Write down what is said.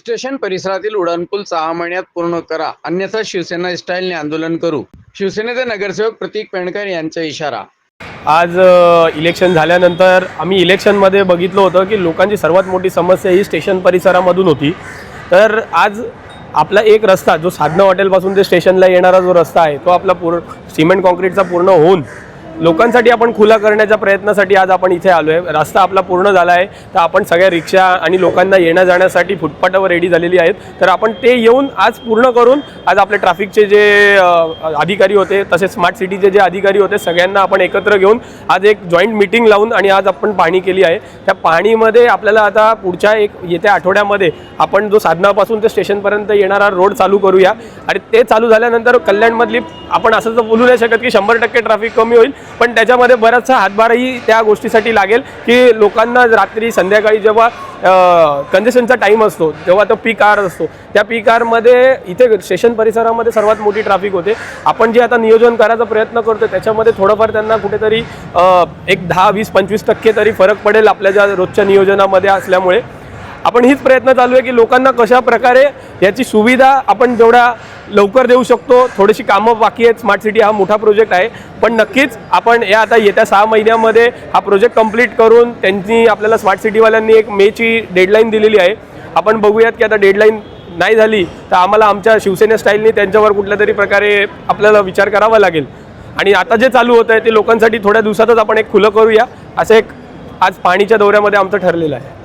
Station परिसरातील उड्डाणपूल 6 महिन्यात पूर्ण करा, अन्यथा शिवसेना स्टाईलने आंदोलन करू. शिवसेनेचे नगरसेवक प्रतीक पेंडकर यांचा इशारा. आज इलेक्शन झाल्यानंतर आम्ही इलेक्शनमध्ये बघितलं होतं की लोकांची सर्वात मोठी समस्या ही स्टेशन परिसरामधून होती. तर आज आपला एक रस्ता जो साधना हॉटेलपासून ते स्टेशनला येणारा जो रस्ता आहे तो आपला सिमेंट कॉन्क्रीटचा पूर्ण होऊन लोकांसाठी आपण खुला करण्याच्या प्रयत्नासाठी आज आपण इथे आलो आहे. रस्ता आपला पूर्ण झाला आहे, तर आपण सगळ्या रिक्षा आणि लोकांना येण्या जाण्यासाठी फुटपाथावर रेडी झालेली आहेत. तर आपण ते येऊन आज पूर्ण करून आज आपले ट्रॅफिकचे जे अधिकारी होते तसेच स्मार्ट सिटीचे जे अधिकारी होते सगळ्यांना आपण एकत्र घेऊन आज एक जॉईंट मीटिंग लावून आणि आज आपण पाहणी केली आहे. त्या पाहणीमध्ये आपल्याला आता पुढच्या येत्या आठवड्यामध्ये आपण जो साधनापासून ते स्टेशनपर्यंत येणारा रोड चालू करूया. आणि ते चालू झाल्यानंतर कल्याणमधली आपण असं तर बोलू नाही शकत की 100% ट्रॅफिक कमी होईल, पण त्याच्यामध्ये बराचसा हातभारही त्या गोष्टीसाठी लागेल की लोकांना रात्री संध्याकाळी जेव्हा कंजेशनचा टाईम असतो तेव्हा तो पीक आवर असतो, त्या पीक आवरमध्ये इथे स्टेशन परिसरामध्ये सर्वात मोठी ट्रॅफिक होते. आपण जे आता नियोजन करायचा प्रयत्न करतो त्याच्यामध्ये थोडंफार त्यांना कुठेतरी एक 10-20-25% तरी फरक पडेल आपल्या ज्या रोजच्या नियोजनामध्ये असल्यामुळे. आपण हीच प्रयत्न चालू आहे की लोकांना कशा प्रकारे याची सुविधा आपण जेवढा लवकर देऊ शकतो. थोडीशी कामं बाकी आहेत. स्मार्ट सिटी हा मोठा प्रोजेक्ट आहे, पण नक्कीच आपण या आता येत्या 6 महिन्यामध्ये हा प्रोजेक्ट कंप्लीट करून त्यांनी आपल्याला स्मार्ट सिटीवाल्यांनी एक मेची डेडलाईन दिलेली आहे. आपण बघूयात की आता डेडलाईन नाही झाली तर आम्हाला आमच्या शिवसेना स्टाईलनी त्यांच्यावर कुठल्या तरी प्रकारे आपल्याला विचार करावा लागेल. आणि आता जे चालू होतं आहे ते लोकांसाठी थोड्या दिवसातच आपण एक खुलं करूया, असं एक आज पाणीच्या दौऱ्यामध्ये आमचं ठरलेलं आहे.